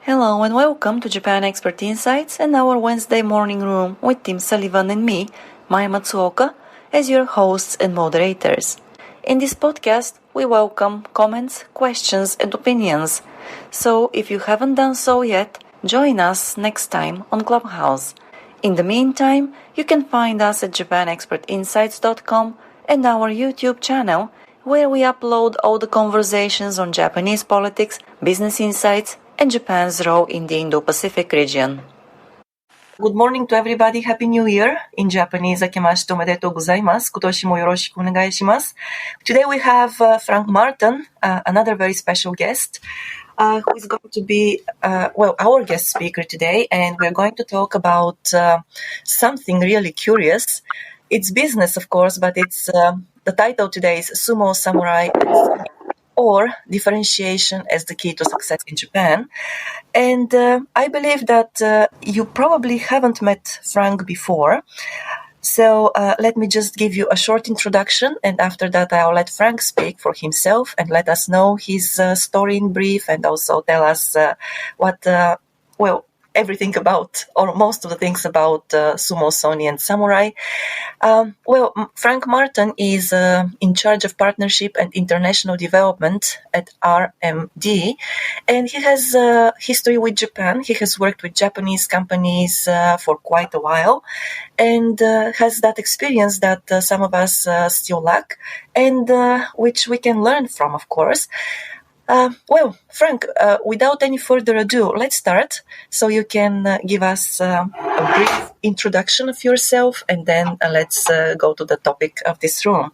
Hello and welcome to Japan Expert Insights and our Wednesday morning room with Tim Sullivan and me, Maya Matsuoka, as your hosts and moderators. In this podcast, we welcome comments, questions and opinions. So if you haven't done so yet, join us next time on Clubhouse. In the meantime, you can find us at japanexpertinsights.com and our YouTube channel, where we upload all the conversations on Japanese politics, business insights, and Japan's role in the Indo-Pacific region. Good morning to everybody. Happy New Year. In Japanese, 明けましておめでとうございます。今年もよろしくお願いします。Today we have Frank Martin, another very special guest, who is going to be, our guest speaker today, and we're going to talk about something really curious. It's business, of course, but it's the title today is Sumo, Samurai, or Differentiation as the Key to Success in Japan. And I believe that you probably haven't met Frank before. So let me just give you a short introduction, and after that I'll let Frank speak for himself and let us know his story in brief, and also tell us everything about, or most of the things about Sumo, Sony, and Samurai. Frank Martin is in charge of partnership and international development at RMD, and he has history with Japan. He has worked with Japanese companies for quite a while, and has that experience that some of us still lack, and which we can learn from, of course. Frank, without any further ado, let's start. So you can give us a brief introduction of yourself, and then let's go to the topic of this room.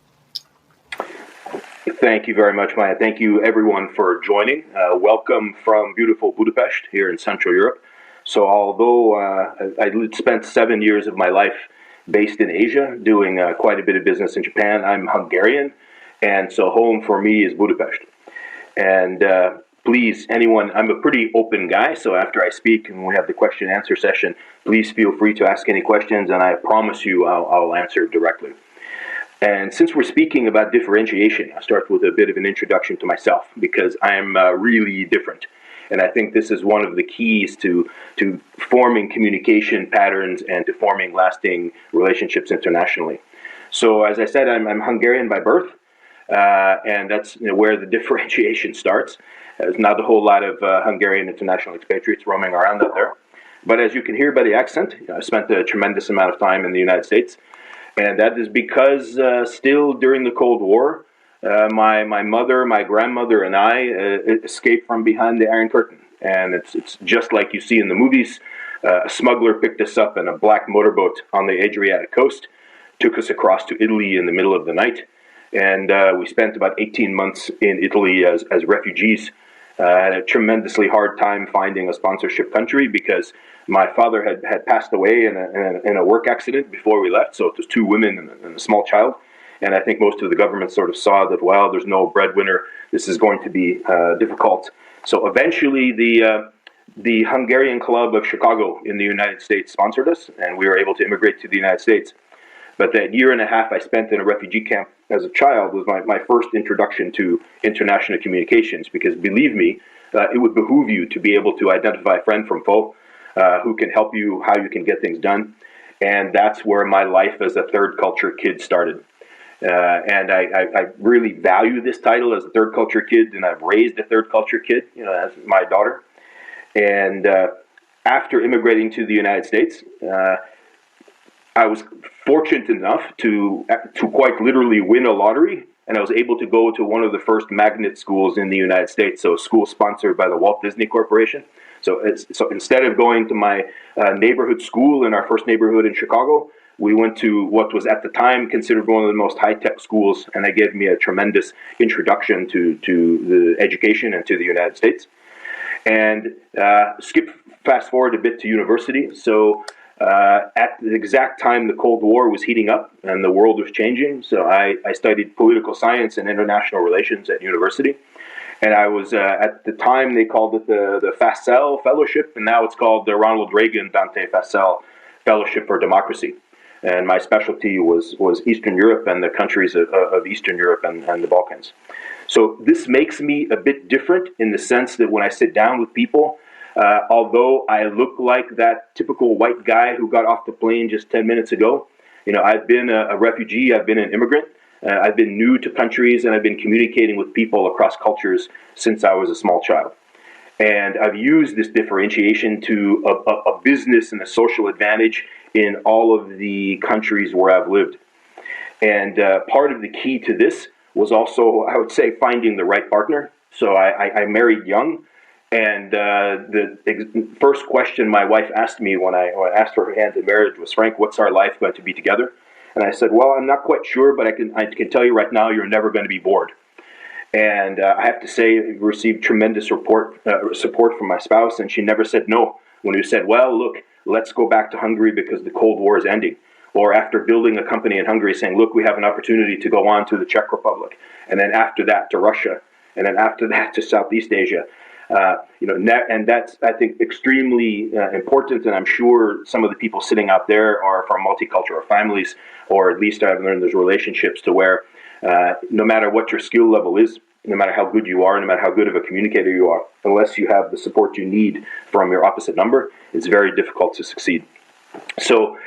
Thank you very much, Maya. Thank you, everyone, for joining. Welcome from beautiful Budapest here in Central Europe. So although I spent 7 years of my life based in Asia, doing quite a bit of business in Japan, I'm Hungarian, and so home for me is Budapest. And please, anyone, I'm a pretty open guy, so after I speak and we have the question and answer session, please feel free to ask any questions, and I promise you I'll answer directly. And since we're speaking about differentiation, I'll start with a bit of an introduction to myself, because I'm really different. And I think this is one of the keys to forming communication patterns and to forming lasting relationships internationally. So as I said, I'm Hungarian by birth. And that's where the differentiation starts. There's not a whole lot of Hungarian international expatriates roaming around out there. But as you can hear by the accent, I spent a tremendous amount of time in the United States. And that is because still during the Cold War, my mother, my grandmother, and I escaped from behind the Iron Curtain. And it's just like you see in the movies. A smuggler picked us up in a black motorboat on the Adriatic coast, took us across to Italy in the middle of the night. And we spent about 18 months in Italy as refugees. Had a tremendously hard time finding a sponsorship country because my father had passed away in a work accident before we left. So it was 2 women and a small child. And I think most of the government sort of saw that, well, there's no breadwinner. This is going to be difficult. So eventually the Hungarian Club of Chicago in the United States sponsored us, and we were able to immigrate to the United States. But that year and a half I spent in a refugee camp as a child was my first introduction to international communications, because believe me, it would behoove you to be able to identify friend from foe, who can help you, how you can get things done. And that's where my life as a third culture kid started. And I really value this title as a third culture kid, and I've raised a third culture kid, as my daughter. And after immigrating to the United States, I was fortunate enough to quite literally win a lottery, and I was able to go to one of the first magnet schools in the United States, so a school sponsored by the Walt Disney Corporation. So instead of going to my neighborhood school in our first neighborhood in Chicago, we went to what was at the time considered one of the most high-tech schools, and that gave me a tremendous introduction to the education and to the United States. And fast forward a bit to university. So at the exact time the Cold War was heating up and the world was changing, so I studied political science and international relations at university. And I was, at the time they called it the Fassel Fellowship, and now it's called the Ronald Reagan Dante Fassel Fellowship for Democracy. And my specialty was Eastern Europe and the countries of Eastern Europe and the Balkans. So this makes me a bit different in the sense that when I sit down with people, Although I look like that typical white guy who got off the plane just 10 minutes ago, I've been a refugee, I've been an immigrant, I've been new to countries, and I've been communicating with people across cultures since I was a small child. And I've used this differentiation to a business and a social advantage in all of the countries where I've lived. And part of the key to this was also, I would say, finding the right partner. So I married young. And the first question my wife asked me when I asked for her hand in marriage was, Frank, what's our life going to be together? And I said, well, I'm not quite sure, but I can tell you right now, you're never going to be bored. And I have to say, I received tremendous support from my spouse, and she never said no when we said, well, look, let's go back to Hungary because the Cold War is ending. Or after building a company in Hungary, saying, look, we have an opportunity to go on to the Czech Republic. And then after that to Russia. And then after that to Southeast Asia. And that's, I think, extremely important. And I'm sure some of the people sitting out there are from multicultural families, or at least I've learned there's relationships to where no matter what your skill level is, no matter how good you are, no matter how good of a communicator you are, unless you have the support you need from your opposite number, it's very difficult to succeed. So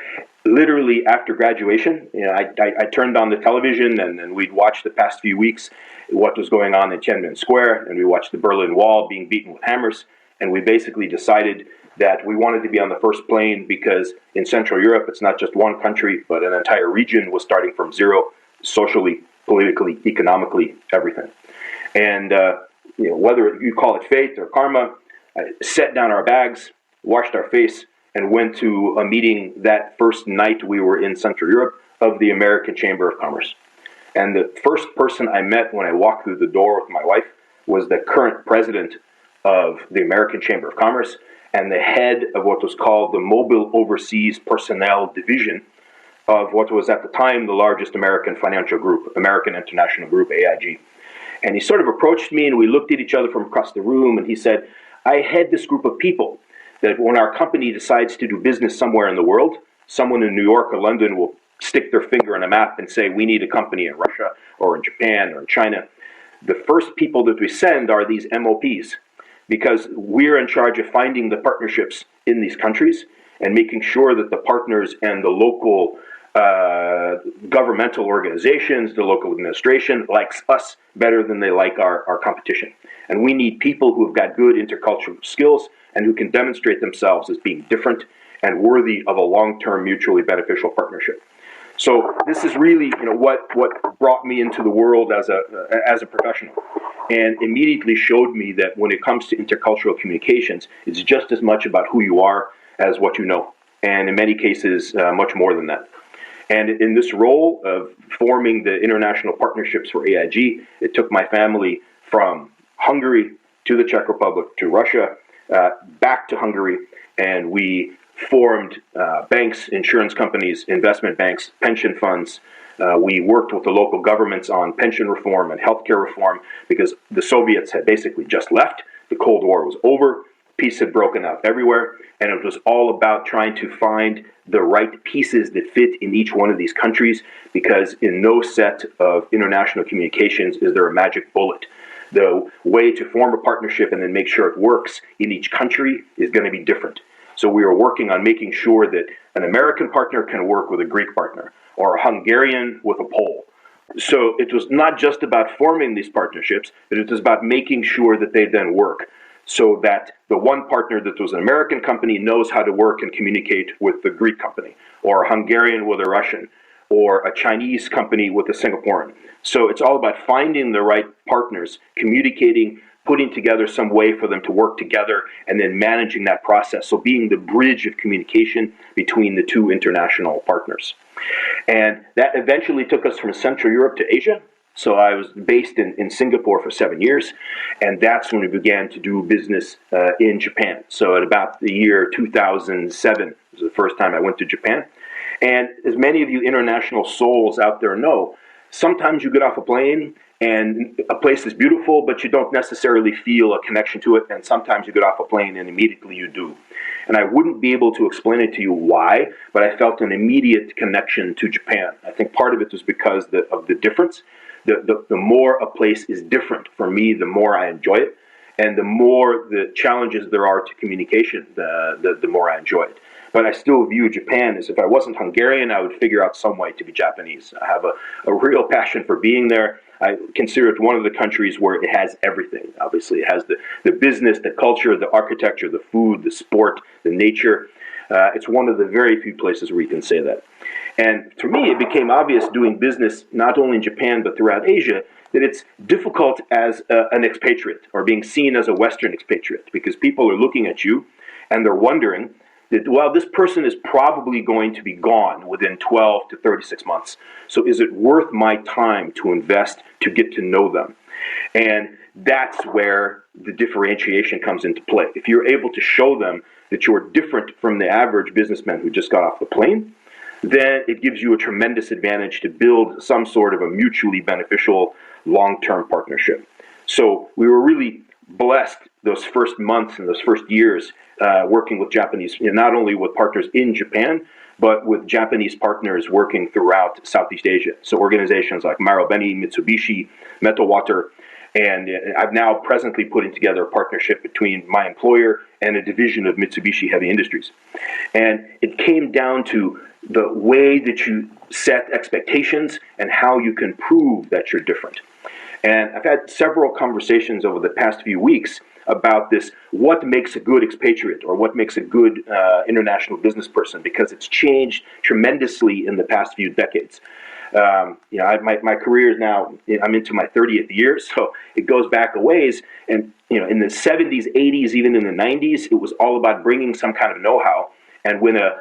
literally after graduation, I turned on the television and we'd watched the past few weeks what was going on in Tiananmen Square, and we watched the Berlin Wall being beaten with hammers, and we basically decided that we wanted to be on the first plane because in Central Europe, it's not just one country, but an entire region was starting from zero, socially, politically, economically, everything. And whether you call it fate or karma, set down our bags, washed our face, and went to a meeting that first night we were in Central Europe of the American Chamber of Commerce. And the first person I met when I walked through the door with my wife was the current president of the American Chamber of Commerce and the head of what was called the Mobile Overseas Personnel Division of what was at the time the largest American financial group, American International Group, AIG. And he sort of approached me and we looked at each other from across the room, and he said, I head this group of people that when our company decides to do business somewhere in the world, someone in New York or London will stick their finger on a map and say, we need a company in Russia or in Japan or in China. The first people that we send are these MOPs, because we're in charge of finding the partnerships in these countries and making sure that the partners and the local governmental organizations, the local administration, likes us better than they like our competition. And we need people who have got good intercultural skills and who can demonstrate themselves as being different and worthy of a long-term mutually beneficial partnership. So this is really, what brought me into the world as a professional, and immediately showed me that when it comes to intercultural communications, it's just as much about who you are as what you know, and in many cases, much more than that. And in this role of forming the international partnerships for AIG, it took my family from Hungary to the Czech Republic to Russia, back to Hungary, and we formed banks, insurance companies, investment banks, pension funds. We worked with the local governments on pension reform and healthcare reform because the Soviets had basically just left. The Cold War was over. Peace had broken out everywhere. And it was all about trying to find the right pieces that fit in each one of these countries, because in no set of international communications is there a magic bullet. The way to form a partnership and then make sure it works in each country is going to be different. So we are working on making sure that an American partner can work with a Greek partner, or a Hungarian with a Pole. So it was not just about forming these partnerships, but it was about making sure that they then work, so that the one partner that was an American company knows how to work and communicate with the Greek company, or a Hungarian with a Russian, or a Chinese company with a Singaporean. So it's all about finding the right partners, communicating, putting together some way for them to work together, and then managing that process. So being the bridge of communication between the two international partners. And that eventually took us from Central Europe to Asia. So I was based in Singapore for 7 years, and that's when we began to do business in Japan. So at about the year 2007 was the first time I went to Japan. And as many of you international souls out there know, sometimes you get off a plane and a place is beautiful, but you don't necessarily feel a connection to it. And sometimes you get off a plane and immediately you do. And I wouldn't be able to explain it to you why, but I felt an immediate connection to Japan. I think part of it was because of the difference. The more a place is different for me, the more I enjoy it. And the more the challenges there are to communication, the more I enjoy it. But I still view Japan as, if I wasn't Hungarian, I would figure out some way to be Japanese. I have a real passion for being there. I consider it one of the countries where it has everything. Obviously, it has the business, the culture, the architecture, the food, the sport, the nature. It's one of the very few places where you can say that. And for me, it became obvious doing business not only in Japan but throughout Asia that it's difficult as an expatriate or being seen as a Western expatriate, because people are looking at you and they're wondering that, well, this person is probably going to be gone within 12 to 36 months. So is it worth my time to invest to get to know them? And that's where the differentiation comes into play. If you're able to show them that you're different from the average businessman who just got off the plane, then it gives you a tremendous advantage to build some sort of a mutually beneficial long-term partnership. So we were really blessed those first months and those first years working with Japanese, not only with partners in Japan, but with Japanese partners working throughout Southeast Asia. So organizations like Marubeni, Mitsubishi, Metal Water, and I've now presently putting together a partnership between my employer and a division of Mitsubishi Heavy Industries. And it came down to the way that you set expectations and how you can prove that you're different. And I've had several conversations over the past few weeks about this, what makes a good expatriate or what makes a good international business person, because it's changed tremendously in the past few decades. My career is now, I'm into my 30th year, so it goes back a ways. And, in the 70s, 80s, even in the 90s, it was all about bringing some kind of know-how. And when a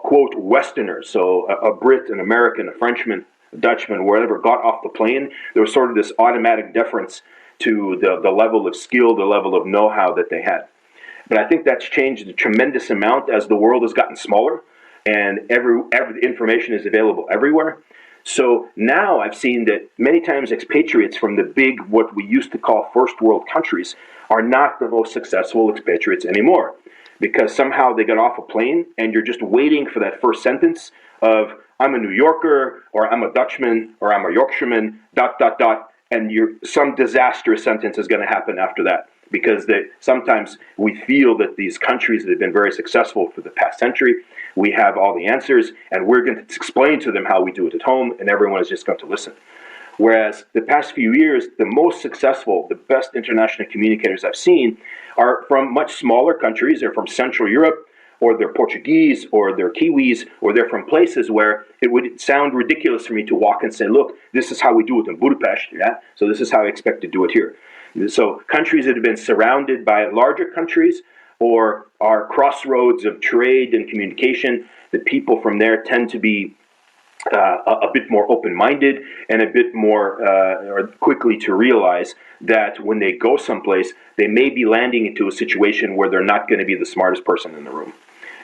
quote, Westerner, so a Brit, an American, a Frenchman, a Dutchman, wherever, got off the plane, there was sort of this automatic deference to the level of skill, the level of know-how that they had. But I think that's changed a tremendous amount as the world has gotten smaller and every information is available everywhere. So now I've seen that many times expatriates from the big, what we used to call first world countries, are not the most successful expatriates anymore, because somehow they got off a plane and you're just waiting for that first sentence of, I'm a New Yorker, or I'm a Dutchman, or I'm a Yorkshireman, ... and some disastrous sentence is going to happen after that, because sometimes we feel that these countries that have been very successful for the past century, we have all the answers, and we're going to explain to them how we do it at home, and everyone is just going to listen. Whereas the past few years, the most successful, the best international communicators I've seen are from much smaller countries. They're from Central Europe, or they're Portuguese, or they're Kiwis, or they're from places where it would sound ridiculous for me to walk and say, look, this is how we do it in Budapest, so this is how I expect to do it here. So countries that have been surrounded by larger countries or are crossroads of trade and communication, the people from there tend to be a bit more open-minded and a bit more or quickly to realize that when they go someplace, they may be landing into a situation where they're not going to be the smartest person in the room.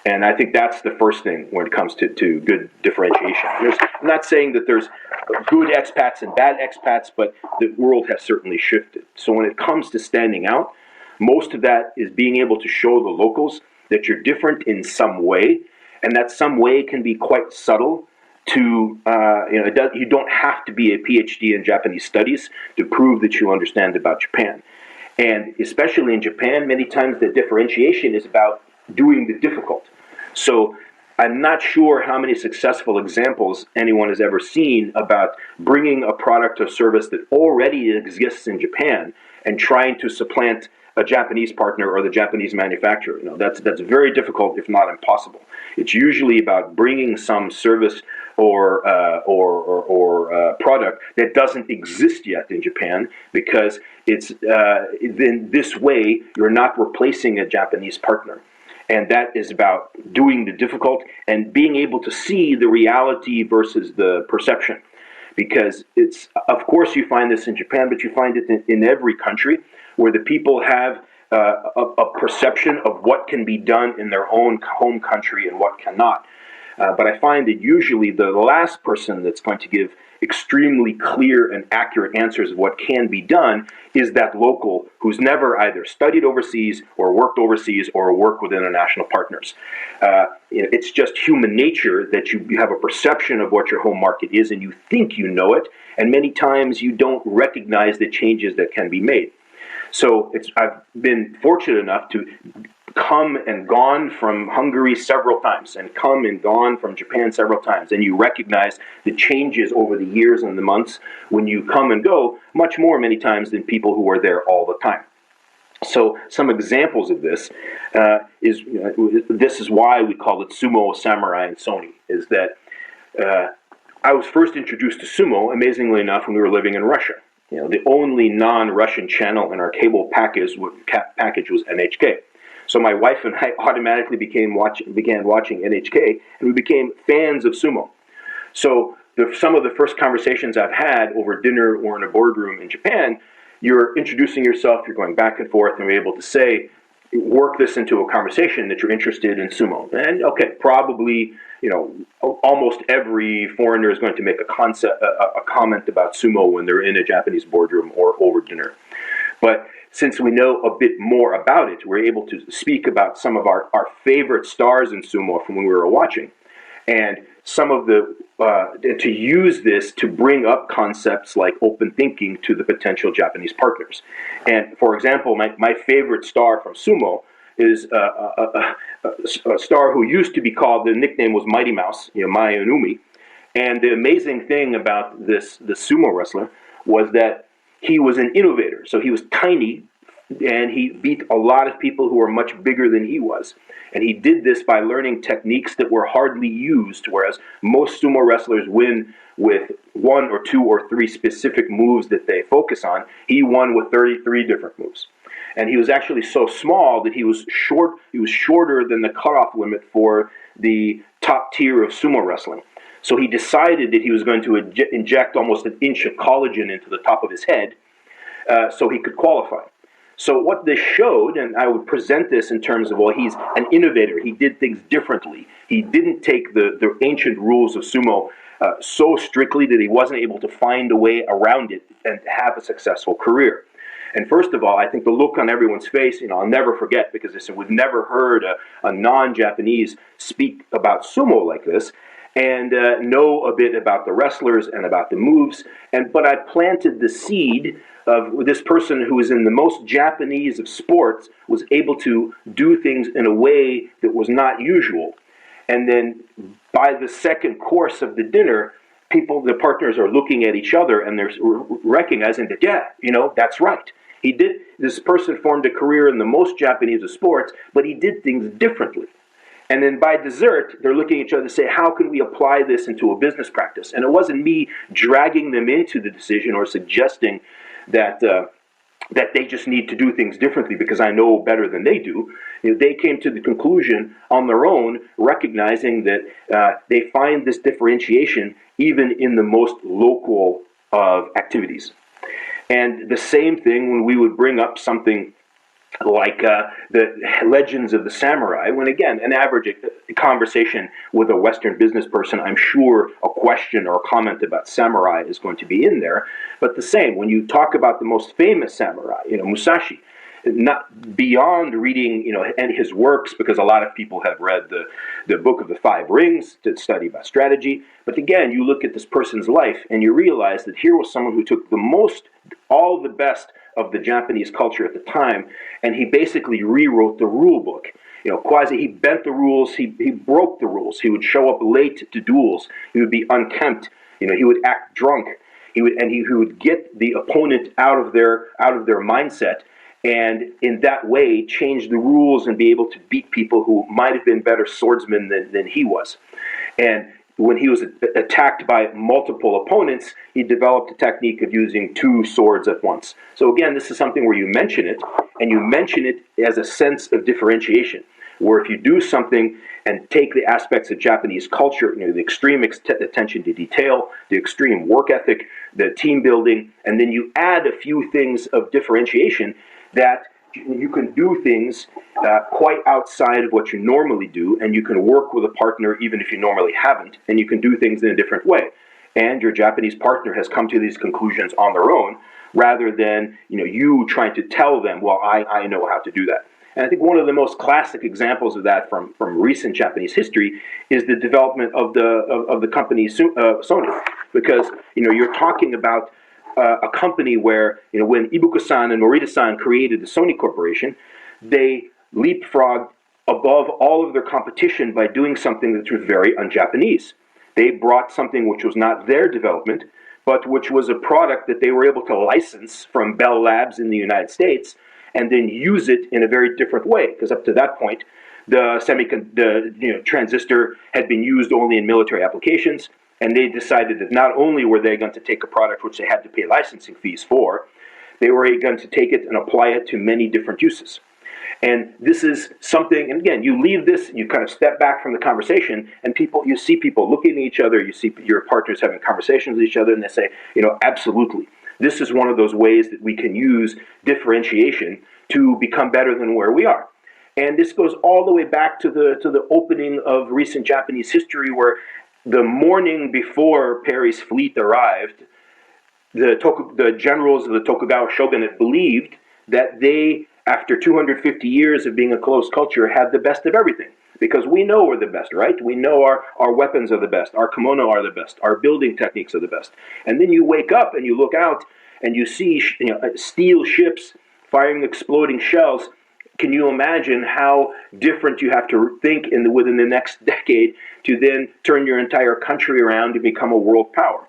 And I think that's the first thing when it comes to good differentiation. I'm not saying that there's good expats and bad expats, but the world has certainly shifted. So when it comes to standing out, most of that is being able to show the locals that you're different in some way, and that some way can be quite subtle. You don't have to be a PhD in Japanese studies to prove that you understand about Japan. And especially in Japan, many times the differentiation is about doing the difficult. So I'm not sure how many successful examples anyone has ever seen about bringing a product or service that already exists in Japan and trying to supplant a Japanese partner or the Japanese manufacturer. That's very difficult, if not impossible. It's usually about bringing some service or product that doesn't exist yet in Japan, because it's in this way you're not replacing a Japanese partner. And that is about doing the difficult and being able to see the reality versus the perception. Because it's, of course you find this in Japan, but you find it in every country where the people have a perception of what can be done in their own home country and what cannot. But I find that usually the last person that's going to give extremely clear and accurate answers of what can be done is that local who's never either studied overseas or worked overseas or worked with international partners. It's just human nature that you have a perception of what your home market is and you think you know it, and many times you don't recognize the changes that can be made. So I've been fortunate enough to come and gone from Hungary several times and come and gone from Japan several times. And you recognize the changes over the years and the months when you come and go much more many times than people who are there all the time. So some examples of this this is why we call it Sumo, Samurai, and Sony, is that I was first introduced to Sumo, amazingly enough, when we were living in Russia. The only non-Russian channel in our cable package was NHK. So my wife and I automatically began watching NHK, and we became fans of Sumo. So some of the first conversations I've had over dinner or in a boardroom in Japan, you're introducing yourself, you're going back and forth, and you're able to work this into a conversation that you're interested in Sumo. And okay, probably, almost every foreigner is going to make a comment about Sumo when they're in a Japanese boardroom or over dinner. But since we know a bit more about it, we're able to speak about some of our favorite stars in Sumo from when we were watching. And some of to use this to bring up concepts like open thinking to the potential Japanese partners. And for example, my favorite star from Sumo is a star who used to be called, the nickname was Mighty Mouse, Mai Onumi. And the amazing thing about the sumo wrestler was that he was an innovator. So he was tiny, and he beat a lot of people who were much bigger than he was. And he did this by learning techniques that were hardly used, whereas most sumo wrestlers win with 1 or 2 or 3 specific moves that they focus on. He won with 33 different moves. And he was actually so small that he was shorter than the cutoff limit for the top tier of sumo wrestling. So he decided that he was going to inject almost an inch of collagen into the top of his head so he could qualify. So what this showed, and I would present this in terms of, well, he's an innovator. He did things differently. He didn't take the ancient rules of sumo so strictly that he wasn't able to find a way around it and have a successful career. And first of all, I think the look on everyone's face, I'll never forget, because we've never heard a non-Japanese speak about sumo like this, and know a bit about the wrestlers and about the moves. But I planted the seed of this person who is in the most Japanese of sports, was able to do things in a way that was not usual. And then by the second course of the dinner, the partners are looking at each other and they're recognizing that, that's right. This person formed a career in the most Japanese of sports, but he did things differently. And then by dessert, they're looking at each other to say, how can we apply this into a business practice? And it wasn't me dragging them into the decision or suggesting that they just need to do things differently because I know better than they do. They came to the conclusion on their own, recognizing that they find this differentiation even in the most local of activities. And the same thing when we would bring up something like the legends of the samurai, when again, an average conversation with a Western business person, I'm sure a question or a comment about samurai is going to be in there. But the same, when you talk about the most famous samurai, Musashi, not beyond reading, and his works, because a lot of people have read the Book of the Five Rings to study about strategy. But again, you look at this person's life and you realize that here was someone who took all the best of the Japanese culture at the time, and he basically rewrote the rule book. He bent the rules, he broke the rules. He would show up late to duels. He would be unkempt. He would act drunk. He would get the opponent out of their mindset, and in that way change the rules and be able to beat people who might have been better swordsmen than he was. And when he was attacked by multiple opponents, he developed a technique of using 2 swords at once. So again, this is something where you mention it, and you mention it as a sense of differentiation, where if you do something and take the aspects of Japanese culture, the extreme attention to detail, the extreme work ethic, the team building, and then you add a few things of differentiation, that you can do things quite outside of what you normally do, and you can work with a partner even if you normally haven't, and you can do things in a different way. And your Japanese partner has come to these conclusions on their own, rather than you trying to tell them, well, I know how to do that. And I think one of the most classic examples of that from recent Japanese history is the development of the company Sony, because you're talking about a company where, when Ibuka-san and Morita-san created the Sony Corporation, they leapfrogged above all of their competition by doing something that was very un-Japanese. They brought something which was not their development, but which was a product that they were able to license from Bell Labs in the United States and then use it in a very different way. Because up to that point, the transistor had been used only in military applications, and they decided that not only were they going to take a product which they had to pay licensing fees for, they were going to take it and apply it to many different uses. And this is something, and again, you leave this, you kind of step back from the conversation, and you see people looking at each other, you see your partners having conversations with each other, and they say, absolutely, this is one of those ways that we can use differentiation to become better than where we are. And this goes all the way back to the opening of recent Japanese history, where the morning before Perry's fleet arrived, the generals of the Tokugawa shogunate believed that they, after 250 years of being a closed culture, had the best of everything. Because we know we're the best, right? We know our weapons are the best, our kimono are the best, our building techniques are the best. And then you wake up and you look out and you see steel ships firing exploding shells. Can you imagine how different you have to think within the next decade to then turn your entire country around to become a world power?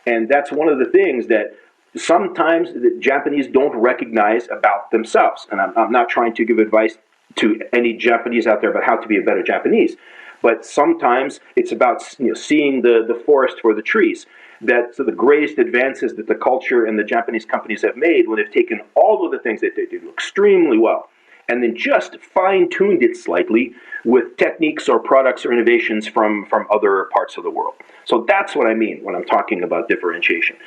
And that's one of the things that sometimes the Japanese don't recognize about themselves. And I'm not trying to give advice to any Japanese out there about how to be a better Japanese, but sometimes it's about seeing the forest for the trees. So the greatest advances that the culture and the Japanese companies have made, when they've taken all of the things that they do extremely well, and then just fine-tuned it slightly with techniques or products or innovations from other parts of the world. So that's what I mean when I'm talking about differentiation.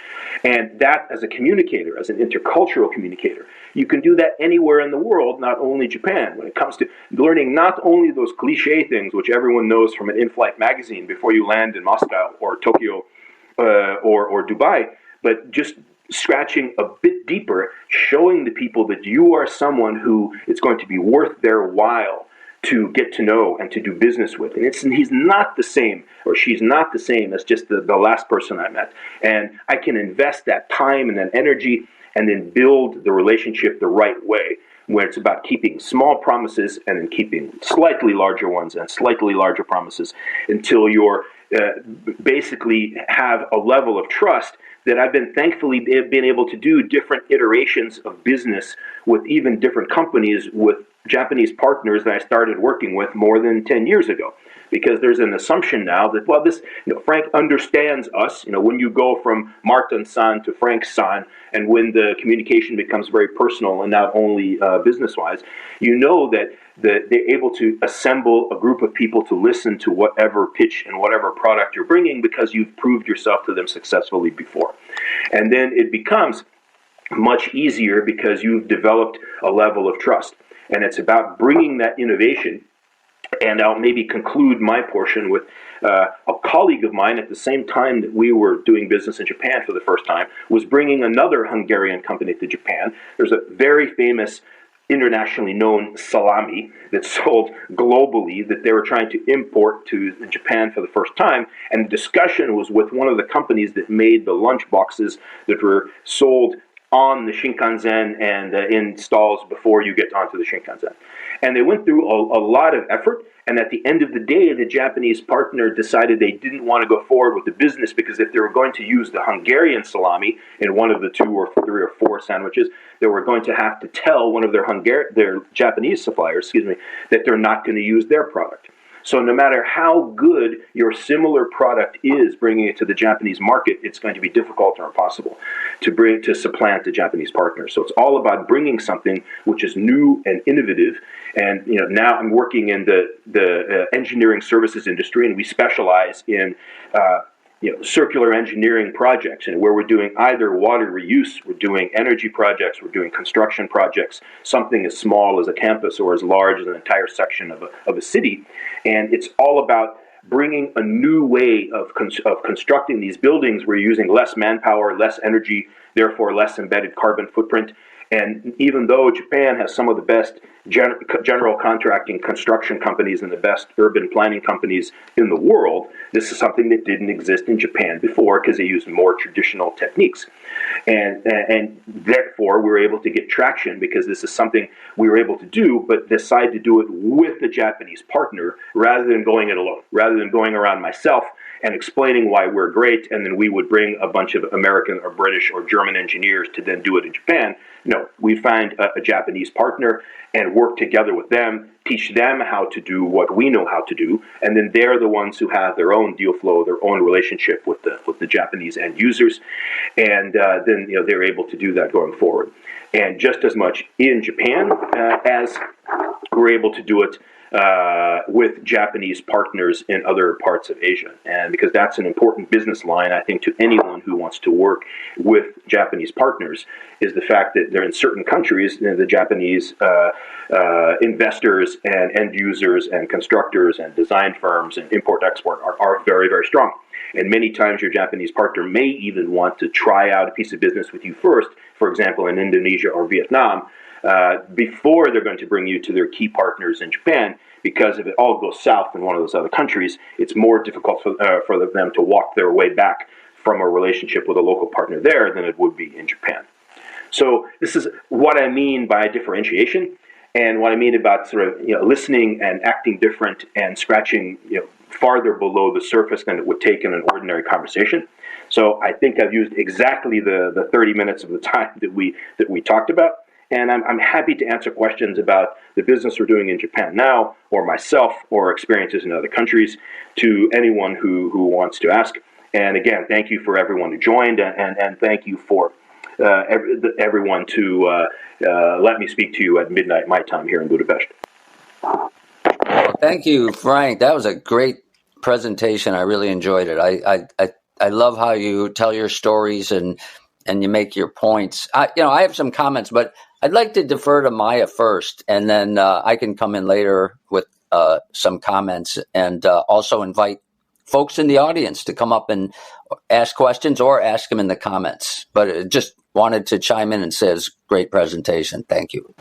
And that, as a communicator, as an intercultural communicator, you can do that anywhere in the world, not only Japan. When it comes to learning not only those cliche things, which everyone knows from an in-flight magazine before you land in Moscow or Tokyo or Dubai, but just scratching a bit deeper, showing the people that you are someone who it's going to be worth their while to get to know and to do business with. And he's not the same, or she's not the same as just the last person I met. And I can invest that time and that energy and then build the relationship the right way, where it's about keeping small promises and then keeping slightly larger ones and slightly larger promises until you're basically have a level of trust that I've been thankfully been able to do different iterations of business with even different companies with Japanese partners that I started working with more than 10 years ago. Because there's an assumption now that, well, this, Frank understands us. When you go from Martin-san to Frank-san, and when the communication becomes very personal and not only business-wise, that they're able to assemble a group of people to listen to whatever pitch and whatever product you're bringing because you've proved yourself to them successfully before. And then it becomes much easier because you've developed a level of trust. And it's about bringing that innovation. And I'll maybe conclude my portion with a colleague of mine at the same time that we were doing business in Japan for the first time was bringing another Hungarian company to Japan. There's a very famous internationally known salami that's sold globally that they were trying to import to Japan for the first time. And the discussion was with one of the companies that made the lunch boxes that were sold on the Shinkansen and in stalls before you get onto the Shinkansen. And they went through a lot of effort, and at the end of the day, the Japanese partner decided they didn't want to go forward with the business because if they were going to use the Hungarian salami in one of the 2 or 3 or 4 sandwiches, they were going to have to tell one of their Japanese suppliers, that they're not going to use their product. So no matter how good your similar product is, bringing it to the Japanese market, it's going to be difficult or impossible to supplant the Japanese partner. So it's all about bringing something which is new and innovative. And now I'm working in the engineering services industry, and we specialize in circular engineering projects, and where we're doing either water reuse, we're doing energy projects, we're doing construction projects, something as small as a campus or as large as an entire section of a city. And it's all about bringing a new way of constructing these buildings. We're using less manpower, less energy, therefore less embedded carbon footprint. And even though Japan has some of the best general contracting construction companies and the best urban planning companies in the world, this is something that didn't exist in Japan before because they used more traditional techniques. And therefore we were able to get traction because this is something we were able to do, but decide to do it with the Japanese partner rather than going it alone, rather than going around myself and explaining why we're great, and then we would bring a bunch of American or British or German engineers to then do it in Japan. No, we find a Japanese partner and work together with them, teach them how to do what we know how to do, and then they're the ones who have their own deal flow, their own relationship with the Japanese end users, and then they're able to do that going forward. And just as much in Japan as we're able to do it with Japanese partners in other parts of Asia. And because that's an important business line, I think, to anyone who wants to work with Japanese partners, is the fact that they're in certain countries, the Japanese investors and end users and constructors and design firms and import-export are very, very strong. And many times your Japanese partner may even want to try out a piece of business with you first, for example, in Indonesia or Vietnam, before they're going to bring you to their key partners in Japan, because if it all goes south in one of those other countries, it's more difficult for them to walk their way back from a relationship with a local partner there than it would be in Japan. So this is what I mean by differentiation, and what I mean about sort of listening and acting different and scratching farther below the surface than it would take in an ordinary conversation. So I think I've used exactly the 30 minutes of the time that we talked about. And I'm happy to answer questions about the business we're doing in Japan now, or myself, or experiences in other countries, to anyone who wants to ask. And again, thank you for everyone who joined, and thank you for everyone to let me speak to you at midnight my time here in Budapest. Well, thank you, Frank. That was a great presentation. I really enjoyed it. I love how you tell your stories and you make your points. I have some comments, but I'd like to defer to Maya first, and then I can come in later with some comments, and also invite folks in the audience to come up and ask questions or ask them in the comments. But just wanted to chime in and say it's a great presentation. Thank you.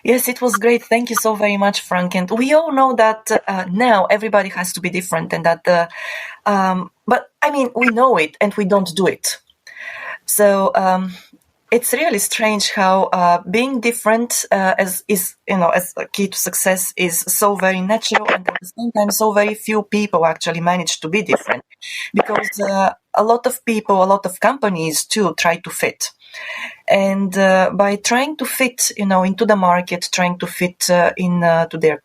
Yes, it was great. Thank you so very much, Frank. And we all know that now everybody has to be different, and that but I mean, we know it and we don't do it. So it's really strange how being different as a key to success is so very natural, and at the same time so very few people actually manage to be different, because a lot of people, a lot of companies too try to fit. And by trying to fit, into the market, trying to fit to their,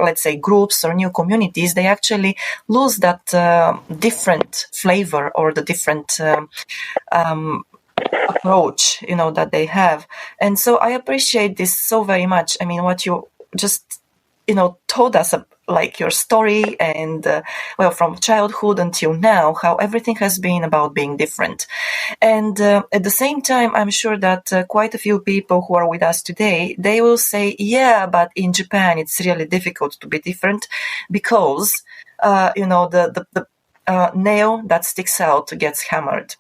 let's say, groups or new communities, they actually lose that different flavor or the different approach, that they have. And so I appreciate this so very much. I mean, what you just, told us, like your story, and from childhood until now, how everything has been about being different. And at the same time, I'm sure that quite a few people who are with us today, they will say, yeah, but in Japan, it's really difficult to be different because, the nail that sticks out gets hammered.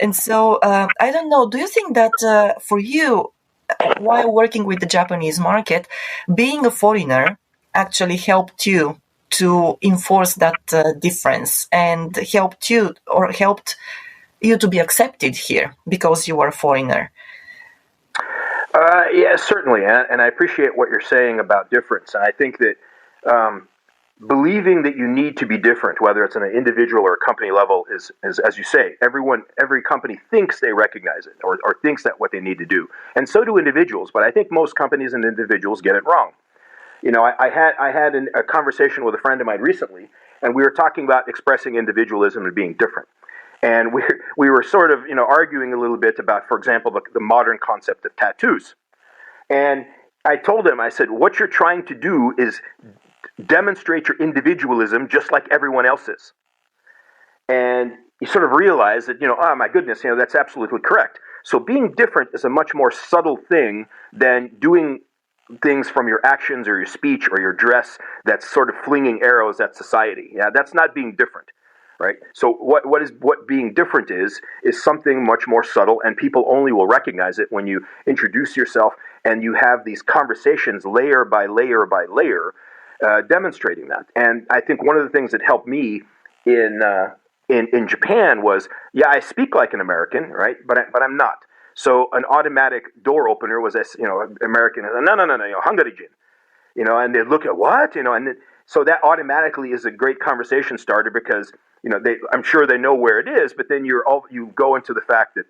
And so, I don't know, do you think that for you, while working with the Japanese market, being a foreigner actually helped you to enforce that difference, and helped you to be accepted here because you were a foreigner? Yeah, certainly, and I appreciate what you're saying about difference. And I think that believing that you need to be different, whether it's on an individual or a company level, is as you say, every company thinks they recognize it, or thinks that what they need to do, and so do individuals. But I think most companies and individuals get it wrong. I had a conversation with a friend of mine recently, and we were talking about expressing individualism and being different. And we were sort of arguing a little bit about, for example, the modern concept of tattoos. And I told him, I said, what you're trying to do is demonstrate your individualism just like everyone else's. And you sort of realize that, oh my goodness, that's absolutely correct. So being different is a much more subtle thing than doing things from your actions or your speech or your dress that's sort of flinging arrows at society. Yeah, that's not being different, right? So what being different is something much more subtle, and people only will recognize it when you introduce yourself and you have these conversations layer by layer by layer, demonstrating that. And I think one of the things that helped me in in Japan was, yeah, I speak like an American, right? But I'm not. So an automatic door opener was this, American. No, Hungary-jin, and they look at what, so that automatically is a great conversation starter because, I'm sure they know where it is, but then you go into the fact that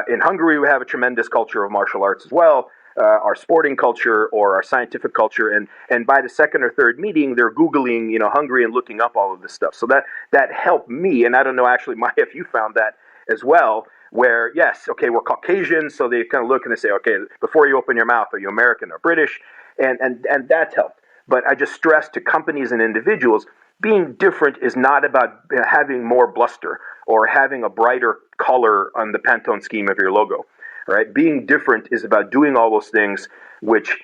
in Hungary we have a tremendous culture of martial arts as well, our sporting culture or our scientific culture, and by the second or third meeting they're Googling, Hungary and looking up all of this stuff. So that helped me, and I don't know actually, Maya, if you found that as well, where yes, okay, we're Caucasian, so they kind of look and they say, okay, before you open your mouth, are you American or British? And that's helped. But I just stress to companies and individuals, being different is not about having more bluster or having a brighter color on the Pantone scheme of your logo. Right? Being different is about doing all those things which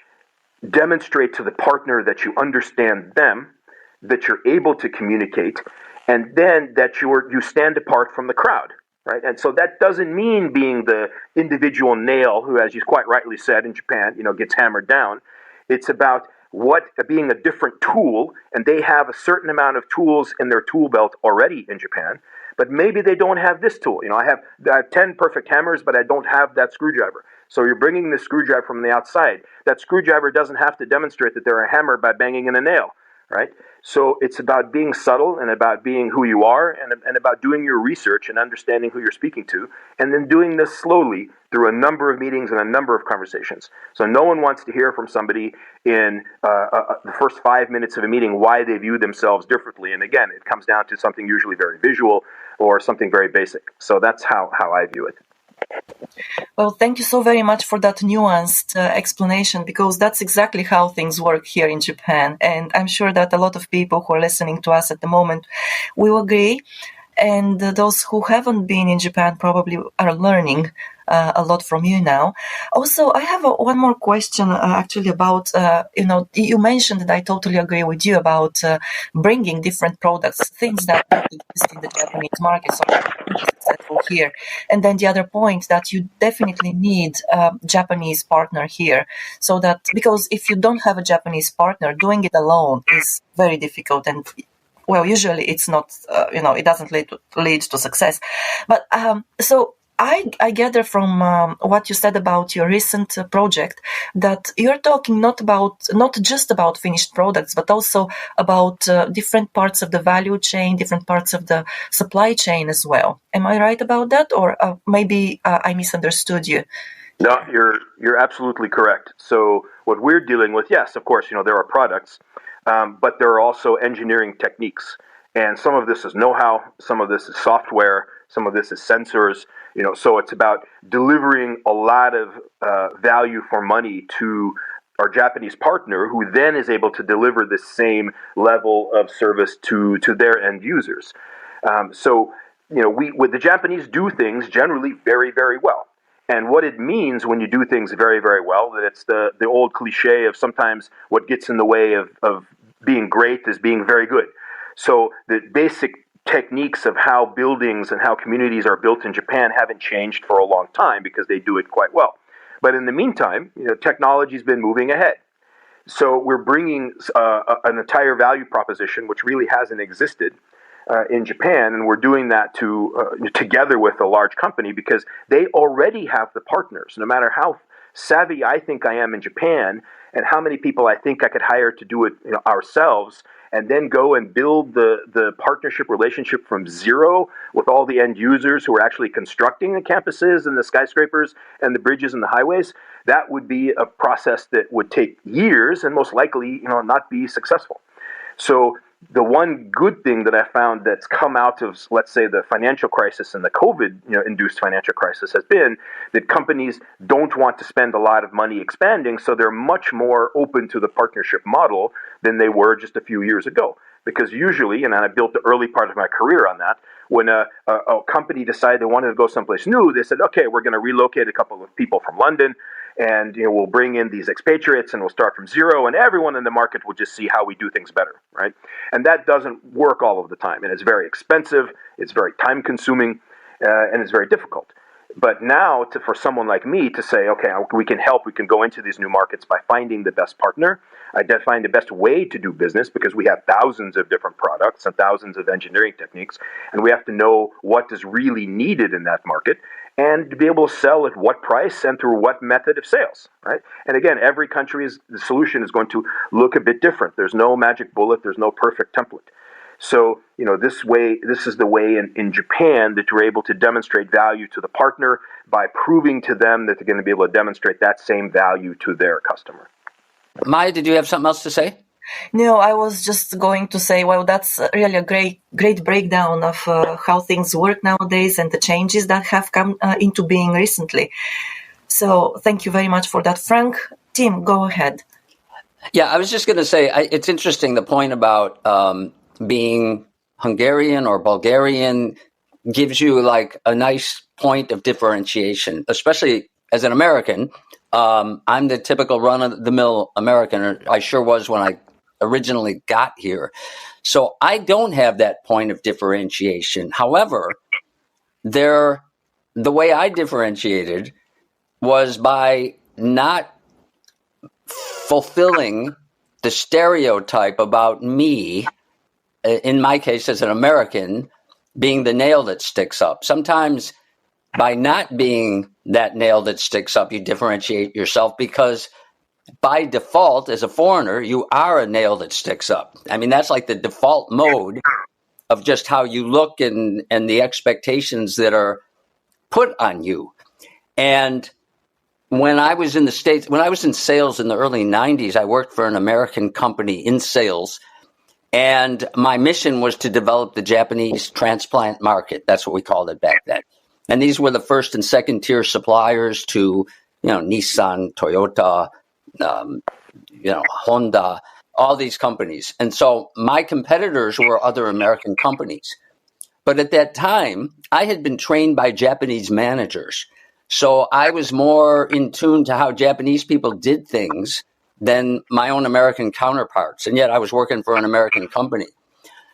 demonstrate to the partner that you understand them, that you're able to communicate, and then that you stand apart from the crowd. Right? And so that doesn't mean being the individual nail who, as you quite rightly said, in Japan, gets hammered down. It's about being a different tool, and they have a certain amount of tools in their tool belt already in Japan, but maybe they don't have this tool. I have 10 perfect hammers, but I don't have that screwdriver. So you're bringing the screwdriver from the outside. That screwdriver doesn't have to demonstrate that they're a hammer by banging in a nail, right? So it's about being subtle and about being who you are and about doing your research and understanding who you're speaking to, and then doing this slowly through a number of meetings and a number of conversations. So no one wants to hear from somebody in the first 5 minutes of a meeting why they view themselves differently. And again, it comes down to something usually very visual or something very basic. So that's how I view it. Well, thank you so very much for that nuanced explanation, because that's exactly how things work here in Japan. And I'm sure that a lot of people who are listening to us at the moment will agree. And those who haven't been in Japan probably are learning a lot from you now. Also, I have one more question actually about, you mentioned, and I totally agree with you about bringing different products, things that exist in the Japanese market, so successful here. And then the other point that you definitely need a Japanese partner here, so that, because if you don't have a Japanese partner, doing it alone is very difficult, and well, usually it's not, it doesn't lead to success. But so I gather from what you said about your recent project that you're talking not just about finished products, but also about different parts of the value chain, different parts of the supply chain as well. Am I right about that, or maybe I misunderstood you? No, you're absolutely correct. So what we're dealing with, yes, of course, there are products, but there are also engineering techniques. And some of this is know-how, some of this is software, some of this is sensors. So it's about delivering a lot of value for money to our Japanese partner, who then is able to deliver the same level of service to their end users. With the Japanese do things generally very, very well. And what it means when you do things very, very well, that it's the old cliche of sometimes what gets in the way of being great is being very good. So the basic techniques of how buildings and how communities are built in Japan haven't changed for a long time because they do it quite well. But in the meantime, technology's been moving ahead. So we're bringing an entire value proposition which really hasn't existed in Japan, and we're doing that together with a large company because they already have the partners. No matter how savvy I think I am in Japan and how many people I think I could hire to do it ourselves, and then go and build the partnership relationship from zero with all the end users who are actually constructing the campuses and the skyscrapers and the bridges and the highways, that would be a process that would take years and most likely not be successful. So the one good thing that I found that's come out of, let's say, the financial crisis and the COVID induced financial crisis has been that companies don't want to spend a lot of money expanding, so they're much more open to the partnership model than they were just a few years ago. Because usually, and I built the early part of my career on that, when a company decided they wanted to go someplace new, they said, okay, we're going to relocate a couple of people from London, and we'll bring in these expatriates and we'll start from zero, and everyone in the market will just see how we do things better, right? And that doesn't work all of the time, and it's very expensive, it's very time consuming, and it's very difficult. But now for someone like me to say, okay, we can help, we can go into these new markets by finding the best partner, identifying the best way to do business, because we have thousands of different products and thousands of engineering techniques, and we have to know what is really needed in that market and to be able to sell at what price and through what method of sales, right? And again, every country's the solution is going to look a bit different. There's no magic bullet. There's no perfect template. So, this is the way in Japan that you're able to demonstrate value to the partner by proving to them that they're going to be able to demonstrate that same value to their customer. Maya, did you have something else to say? No, I was just going to say, well, that's really a great breakdown of how things work nowadays and the changes that have come into being recently. So thank you very much for that, Frank. Tim, go ahead. Yeah, I was just going to say, it's interesting, the point about being Hungarian or Bulgarian gives you like a nice point of differentiation, especially as an American. I'm the typical run-of-the-mill American, or I sure was when I originally got here. So I don't have that point of differentiation. However, the way I differentiated was by not fulfilling the stereotype about me, in my case as an American, being the nail that sticks up. Sometimes by not being that nail that sticks up, you differentiate yourself, because by default, as a foreigner, you are a nail that sticks up. I mean, that's like the default mode of just how you look and the expectations that are put on you. And when I was in the States, when I was in sales in the early 90s, I worked for an American company in sales. And my mission was to develop the Japanese transplant market. That's what we called it back then. And these were the first and second tier suppliers to, Nissan, Toyota, Honda, all these companies. And so my competitors were other American companies. But at that time, I had been trained by Japanese managers. So I was more in tune to how Japanese people did things than my own American counterparts. And yet I was working for an American company.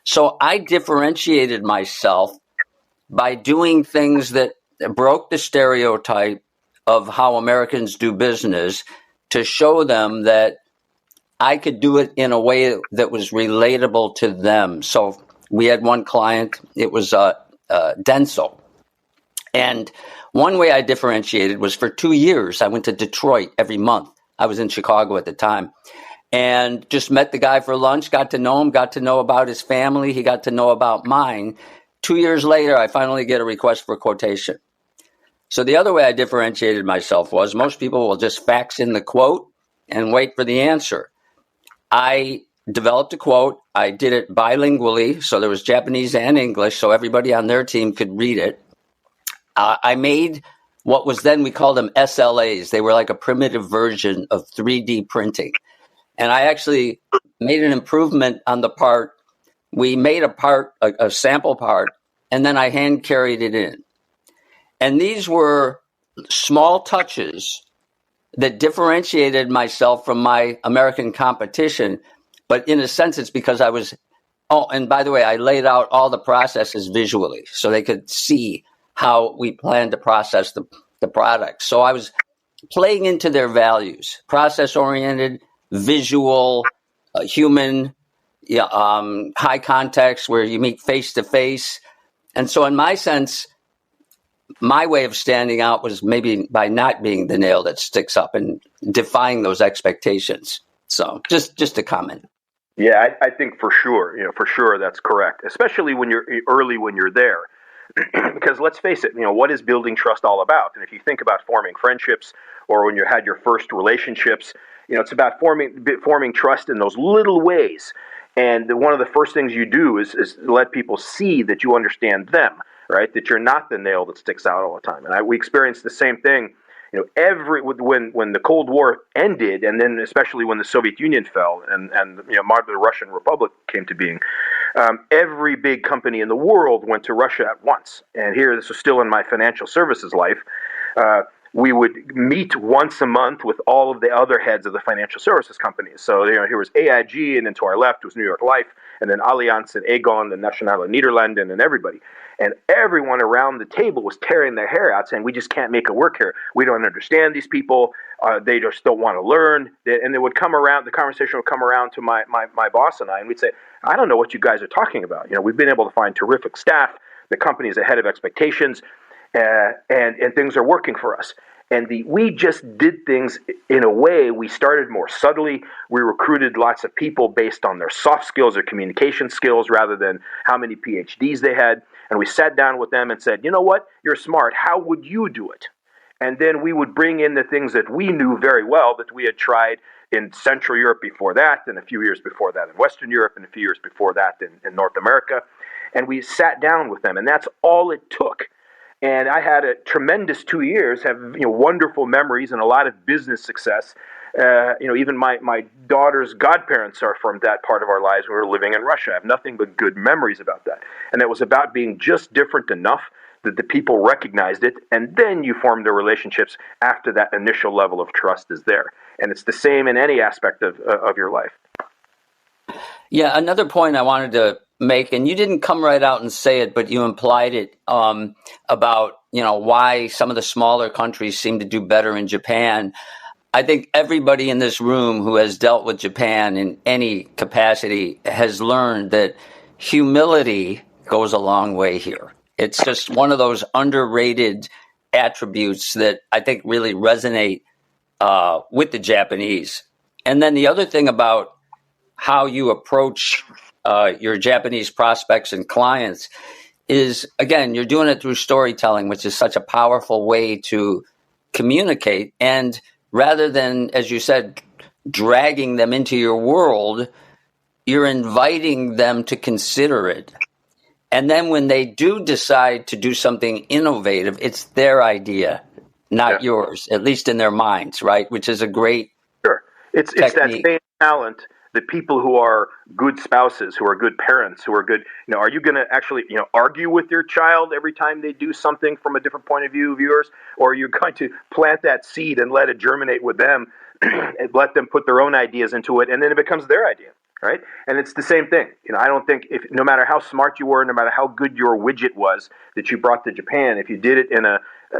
So I differentiated myself by doing things that broke the stereotype of how Americans do business, to show them that I could do it in a way that was relatable to them. So we had one client, it was Denso. And one way I differentiated was, for 2 years, I went to Detroit every month. I was in Chicago at the time, and just met the guy for lunch, got to know him, got to know about his family. He got to know about mine. 2 years later, I finally get a request for quotation. So the other way I differentiated myself was, most people will just fax in the quote and wait for the answer. I developed a quote. I did it bilingually, so there was Japanese and English, so everybody on their team could read it. I made what was then, we called them SLAs. They were like a primitive version of 3D printing. And I actually made an improvement on the part. We made a sample part, and then I hand carried it in. And these were small touches that differentiated myself from my American competition. But in a sense, it's because I was, and by the way, I laid out all the processes visually so they could see how we plan to process the product. So I was playing into their values, process-oriented, visual, human, high context where you meet face-to-face. And so in my sense, my way of standing out was maybe by not being the nail that sticks up and defying those expectations. So just a comment. Yeah, I think for sure that's correct, especially when you're there. Because let's face it, what is building trust all about? And if you think about forming friendships, or when you had your first relationships, it's about forming trust in those little ways. And one of the first things you do is let people see that you understand them, right? That you're not the nail that sticks out all the time. And we experienced the same thing. When the Cold War ended, and then especially when the Soviet Union fell, and the Russian Republic came to being, every big company in the world went to Russia at once. And here, this was still in my financial services life. we would meet once a month with all of the other heads of the financial services companies. So, here was AIG, and then to our left was New York Life, and then Allianz and Aegon, the Nationale Nederlanden, and everybody. And everyone around the table was tearing their hair out, saying, we just can't make it work here. We don't understand these people. They just don't want to learn. And they would come around, the conversation would come around to my boss and I, and we'd say, I don't know what you guys are talking about. We've been able to find terrific staff. The company is ahead of expectations, and things are working for us. And we just did things in a way. We started more subtly. We recruited lots of people based on their soft skills or communication skills rather than how many PhDs they had. And we sat down with them and said, you know what? You're smart. How would you do it? And then we would bring in the things that we knew very well that we had tried in Central Europe before that, and a few years before that in Western Europe, and a few years before that in North America. And we sat down with them, and that's all it took. And I had a tremendous 2 years, have wonderful memories and a lot of business success. Even my daughter's godparents are from that part of our lives. We were living in Russia. I have nothing but good memories about that. And it was about being just different enough that the people recognized it, and then you form the relationships after that initial level of trust is there. And it's the same in any aspect of your life. Yeah, another point I wanted to make, and you didn't come right out and say it, but you implied it about why some of the smaller countries seem to do better in Japan. I think everybody in this room who has dealt with Japan in any capacity has learned that humility goes a long way here. It's just one of those underrated attributes that I think really resonate with the Japanese. And then the other thing about how you approach your Japanese prospects and clients is, again, you're doing it through storytelling, which is such a powerful way to communicate. And rather than, as you said, dragging them into your world, you're inviting them to consider it. And then when they do decide to do something innovative, it's their idea, not yours, at least in their minds, right? Which is a great It's that same talent. The people who are good spouses, who are good parents, who are good, are you going to actually, argue with your child every time they do something from a different point of view of yours? Or are you going to plant that seed and let it germinate with them and let them put their own ideas into it, and then it becomes their idea, right? And it's the same thing. I don't think no matter how smart you were, no matter how good your widget was that you brought to Japan, if you did it in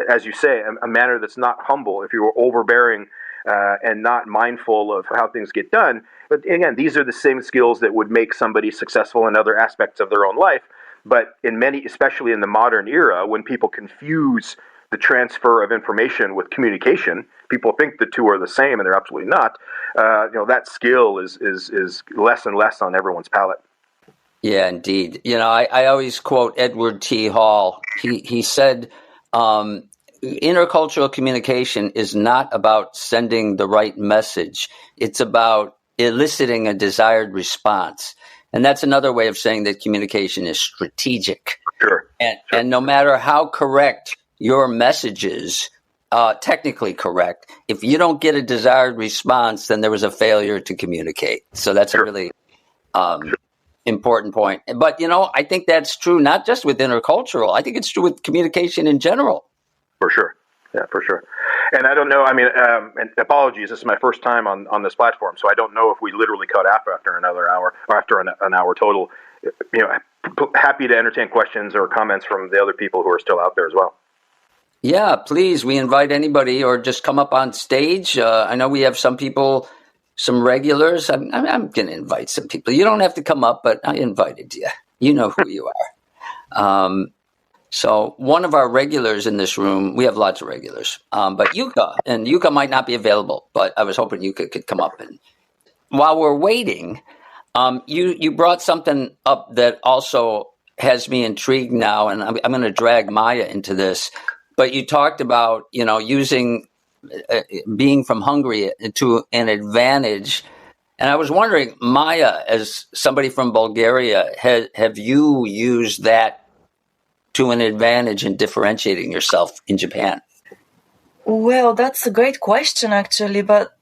as you say, a manner that's not humble, if you were overbearing and not mindful of how things get done. But again, these are the same skills that would make somebody successful in other aspects of their own life. But in many, especially in the modern era, when people confuse the transfer of information with communication, people think the two are the same, and they're absolutely not. That skill is less and less on everyone's palate. Yeah, indeed. I always quote Edward T. Hall. He said, intercultural communication is not about sending the right message. It's about eliciting a desired response. And that's another way of saying that communication is strategic. Sure. And no matter how correct your message is, technically correct, if you don't get a desired response, then there was a failure to communicate. So that's a really important point. But, I think that's true not just with intercultural. I think it's true with communication in general. For sure. Yeah, for sure. And I don't know, and apologies, this is my first time on this platform, so I don't know if we literally cut off after another hour, or after an hour total. Happy to entertain questions or comments from the other people who are still out there as well. Yeah, please, we invite anybody, or just come up on stage. I know we have some people, some regulars. I'm going to invite some people. You don't have to come up, but I invited you. You know who you are. So one of our regulars in this room, we have lots of regulars, but Yuka might not be available, but I was hoping Yuka could come up. And while we're waiting, you brought something up that also has me intrigued now, and I'm going to drag Maya into this. But you talked about, using being from Hungary to an advantage. And I was wondering, Maya, as somebody from Bulgaria, have you used that to an advantage in differentiating yourself in Japan? Well, that's a great question, actually, but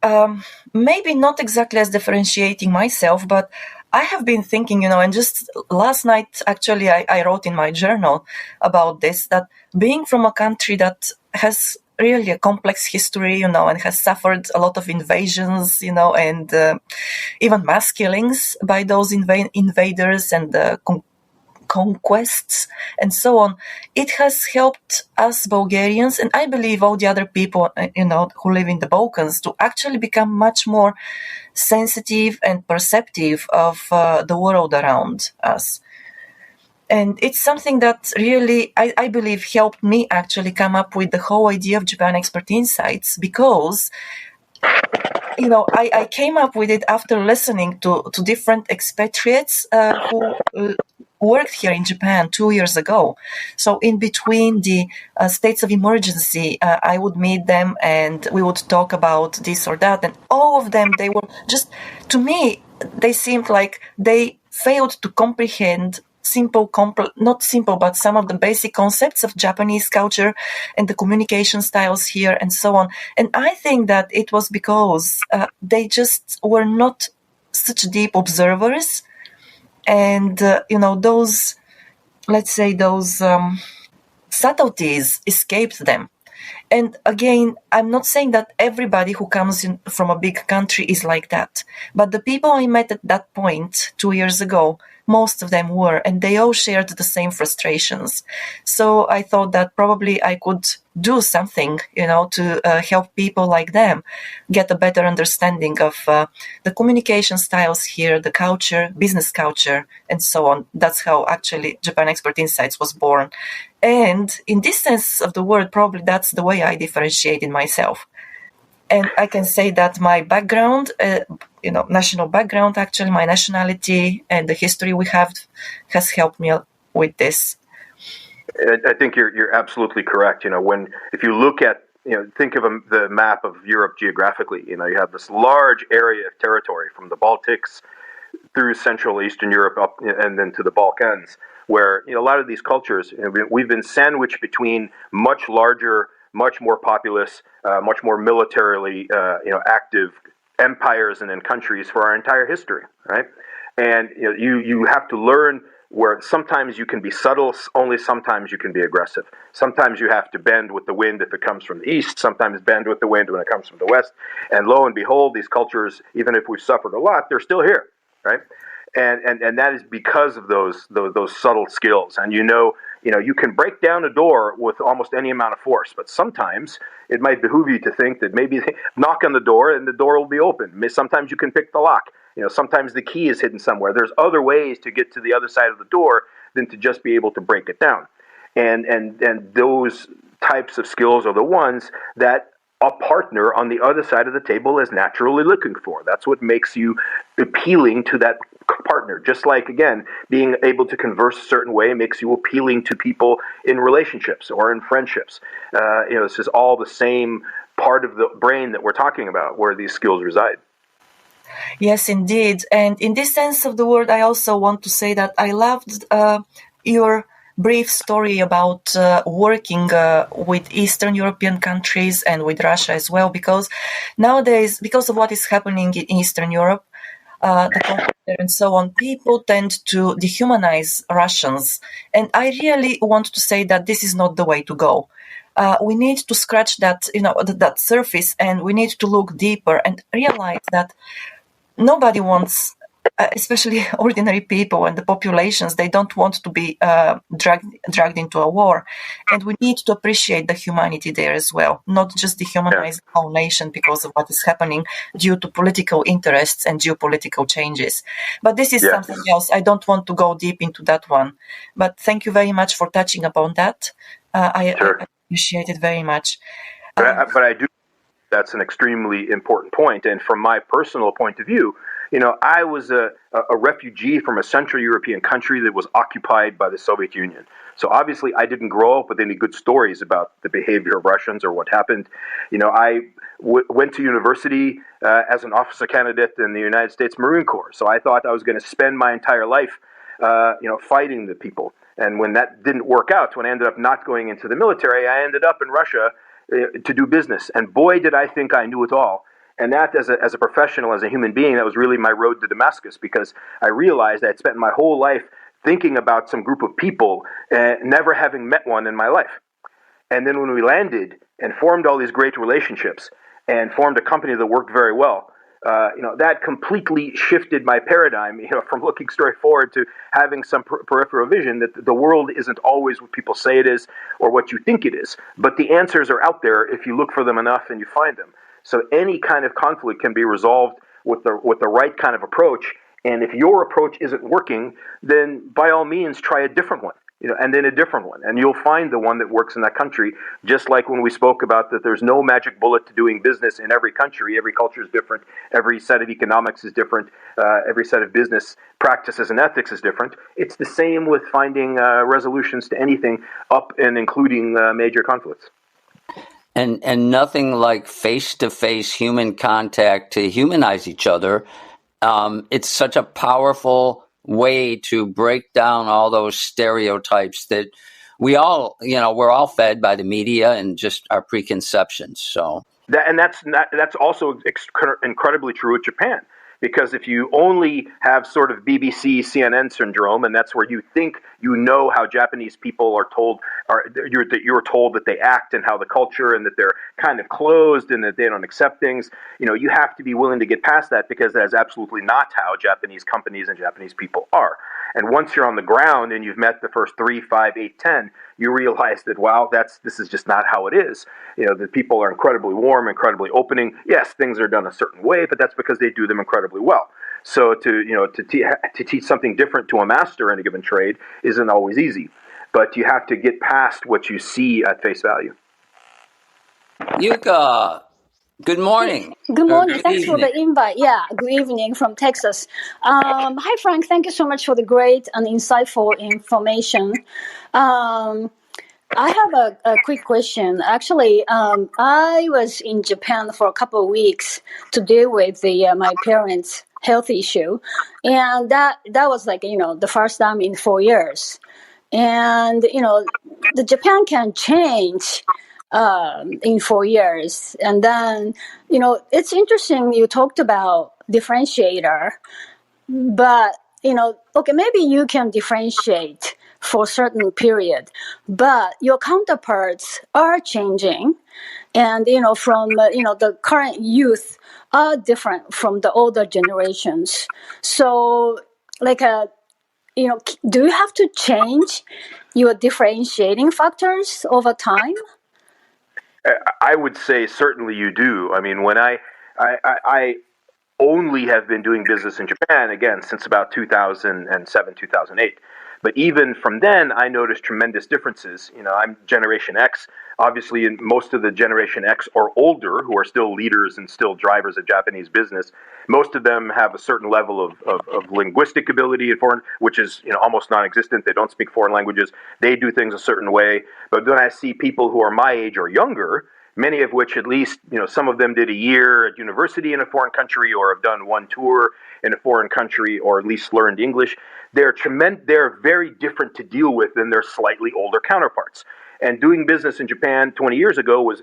maybe not exactly as differentiating myself, but I have been thinking, and just last night, actually, I wrote in my journal about this, that being from a country that has really a complex history, and has suffered a lot of invasions, and even mass killings by those invaders and conquests and so on. It has helped us Bulgarians, and I believe all the other people, who live in the Balkans, to actually become much more sensitive and perceptive of the world around us. And it's something that really, I believe, helped me actually come up with the whole idea of Japan Expert Insights, because I came up with it after listening to different expatriates who worked here in Japan 2 years ago. So in between the states of emergency, I would meet them and we would talk about this or that. And all of them, they were just, to me, they seemed like they failed to comprehend not simple, but some of the basic concepts of Japanese culture and the communication styles here and so on. And I think that it was because they just were not such deep observers. And, those, let's say, those subtleties escaped them. And again, I'm not saying that everybody who comes in from a big country is like that. But the people I met at that point 2 years ago, most of them were, and they all shared the same frustrations. So I thought that probably I could do something, to help people like them get a better understanding of the communication styles here, the culture, business culture, and so on. That's how actually Japan Expert Insights was born. And in this sense of the word, probably that's the way I differentiate in myself. And I can say that my background, national background, actually, my nationality and the history we have has helped me with this. I think you're absolutely correct. If you look at, think of the map of Europe geographically, you have this large area of territory from the Baltics through Central Eastern Europe up and then to the Balkans, where a lot of these cultures, we've been sandwiched between much larger, much more populous, much more militarily active empires and then countries for our entire history, right? And you have to learn where sometimes you can be subtle, only sometimes you can be aggressive. Sometimes you have to bend with the wind if it comes from the east, sometimes bend with the wind when it comes from the west. And lo and behold, these cultures, even if we've suffered a lot, they're still here, right? And that is because of those subtle skills. And you can break down a door with almost any amount of force, but sometimes it might behoove you to think that maybe knock on the door and the door will be open. Sometimes you can pick the lock. Sometimes the key is hidden somewhere. There's other ways to get to the other side of the door than to just be able to break it down. And those types of skills are the ones that a partner on the other side of the table is naturally looking for. That's what makes you appealing to that partner. Just like, again, being able to converse a certain way makes you appealing to people in relationships or in friendships. This is all the same part of the brain that we're talking about, where these skills reside. Yes, indeed. And in this sense of the word, I also want to say that I loved your brief story about working with Eastern European countries and with Russia as well, because nowadays, because of what is happening in Eastern Europe, the conflict and so on, people tend to dehumanize Russians. And I really want to say that this is not the way to go. We need to scratch that, that surface, and we need to look deeper and realize that nobody wants, especially ordinary people and the populations, they don't want to be dragged into a war. And we need to appreciate the humanity there as well, not just dehumanize the whole nation because of what is happening due to political interests and geopolitical changes. But this is something else. I don't want to go deep into that one. But thank you very much for touching upon that. I appreciate it very much. But I do. That's an extremely important point. And from my personal point of view, I was a refugee from a Central European country that was occupied by the Soviet Union. So obviously I didn't grow up with any good stories about the behavior of Russians or what happened. I went to university as an officer candidate in the United States Marine Corps. So I thought I was going to spend my entire life, fighting the people. And when that didn't work out, when I ended up not going into the military, I ended up in Russia to do business. And boy, did I think I knew it all. And that, as a professional, as a human being, that was really my road to Damascus, because I realized I had spent my whole life thinking about some group of people, never having met one in my life. And then when we landed and formed all these great relationships and formed a company that worked very well, that completely shifted my paradigm, from looking straight forward to having some peripheral vision that the world isn't always what people say it is or what you think it is. But the answers are out there if you look for them enough and you find them. So any kind of conflict can be resolved with the right kind of approach. And if your approach isn't working, then by all means try a different one. And then a different one, and you'll find the one that works in that country. Just like when we spoke about that, there's no magic bullet to doing business in every country. Every culture is different. Every set of economics is different. Every set of business practices and ethics is different. It's the same with finding resolutions to anything, up and including major conflicts. And nothing like face-to-face human contact to humanize each other. It's such a powerful way to break down all those stereotypes that we're all fed by the media and just our preconceptions. So that's also incredibly true with Japan. Because if you only have sort of BBC, CNN syndrome, and that's where you think you know how Japanese people are told, you're told that they act and how the culture and that they're kind of closed and that they don't accept things, you have to be willing to get past that because that is absolutely not how Japanese companies and Japanese people are. And once you're on the ground and you've met the first 3, 5, 8, 10, you realize that, wow, this is just not how it is. The people are incredibly warm, incredibly opening. Yes, things are done a certain way, but that's because they do them incredibly well. So to teach something different to a master in a given trade isn't always easy, but you have to get past what you see at face value. Yuka, good morning. Good morning. Good Thanks for the invite. Yeah, good evening from Texas. Hi, Frank. Thank you so much for the great and insightful information. I have a quick question. Actually, I was in Japan for a couple of weeks to deal with my parents' health issue, and that was like the first time in 4 years. And the Japan can change in 4 years, and then it's interesting you talked about differentiator, but okay, maybe you can differentiate for a certain period, but your counterparts are changing, and from the current youth are different from the older generations. So do you have to change your differentiating factors over time? I would say certainly you do. I mean, when I only have been doing business in Japan, again, since about 2007, 2008. But even from then, I noticed tremendous differences. I'm Generation X. Obviously, most of the Generation X are older, who are still leaders and still drivers of Japanese business. Most of them have a certain level of linguistic ability in foreign, which is almost non-existent. They don't speak foreign languages. They do things a certain way. But then I see people who are my age or younger, many of which at least, some of them did a year at university in a foreign country or have done one tour in a foreign country or at least learned English. They're very different to deal with than their slightly older counterparts. And doing business in Japan 20 years ago was,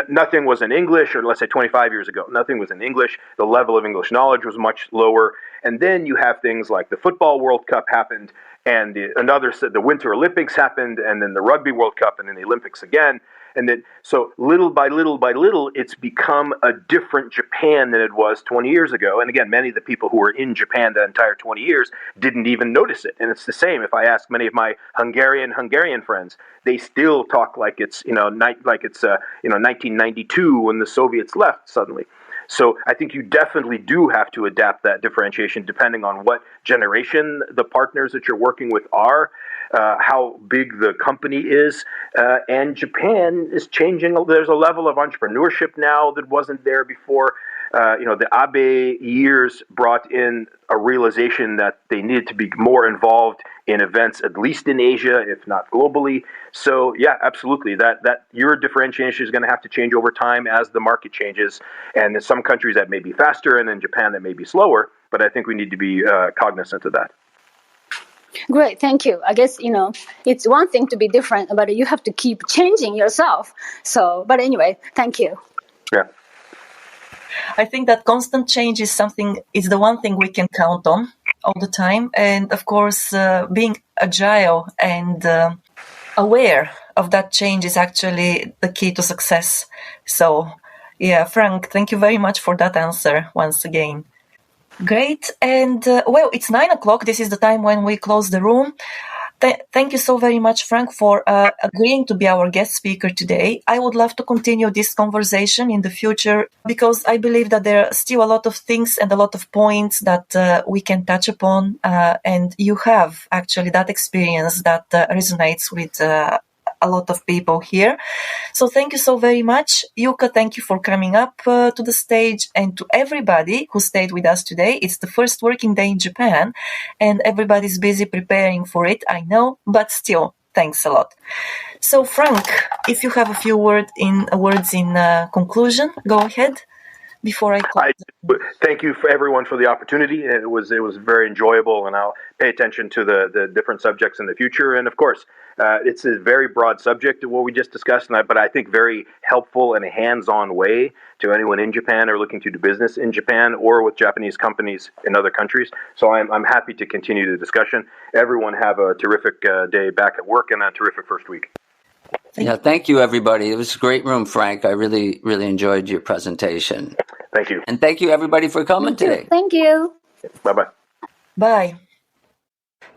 nothing was in English, or let's say 25 years ago, nothing was in English. The level of English knowledge was much lower. And then you have things like the Football World Cup happened, and the Winter Olympics happened, and then the Rugby World Cup, and then the Olympics again. And then, so little by little, it's become a different Japan than it was 20 years ago. And again, many of the people who were in Japan that entire 20 years didn't even notice it. And it's the same. If I ask many of my Hungarian friends, they still talk like it's 1992 when the Soviets left suddenly. So I think you definitely do have to adapt that differentiation depending on what generation the partners that you're working with are, how big the company is, and Japan is changing. There's a level of entrepreneurship now that wasn't there before. The Abe years brought in a realization that they needed to be more involved in events, at least in Asia, if not globally. So yeah, absolutely. That your differentiation is going to have to change over time as the market changes. And in some countries that may be faster, and in Japan that may be slower. But I think we need to be cognizant of that. Great, thank you. I guess, it's one thing to be different, but you have to keep changing yourself. So, but anyway, thank you. Yeah. I think that constant change is the one thing we can count on all the time. And of course, being agile and aware of that change is actually the key to success. So, yeah, Frank, thank you very much for that answer once again. Great. And well, it's 9:00. This is the time when we close the room. Thank you so very much, Frank, for agreeing to be our guest speaker today. I would love to continue this conversation in the future because I believe that there are still a lot of things and a lot of points that we can touch upon. And you have actually that experience that resonates with a lot of people here. So thank you so very much. Yuka, thank you for coming up to the stage, and to everybody who stayed with us today. It's the first working day in Japan and everybody's busy preparing for it, I know, but still, thanks a lot. So Frank, if you have a few words in conclusion, go ahead before I close. Thank you for everyone for the opportunity. It was very enjoyable, and I'll pay attention to the different subjects in the future. And of course, it's a very broad subject what we just discussed, but I think very helpful in a hands-on way to anyone in Japan or looking to do business in Japan or with Japanese companies in other countries. So I'm happy to continue the discussion. Everyone have a terrific day back at work and a terrific first week. Thank you, everybody. It was a great room, Frank. I really, really enjoyed your presentation. Thank you. And thank you, everybody, for coming today. Thank you. Bye-bye. Bye.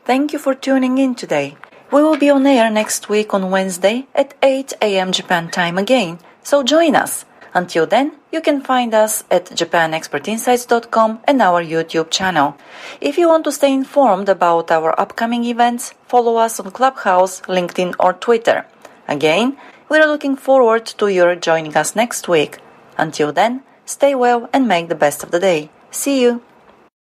Thank you for tuning in today. We will be on air next week on Wednesday at 8 a.m. Japan time again, so join us. Until then, you can find us at japanexpertinsights.com and our YouTube channel. If you want to stay informed about our upcoming events, follow us on Clubhouse, LinkedIn or Twitter. Again, we are looking forward to your joining us next week. Until then, stay well and make the best of the day. See you!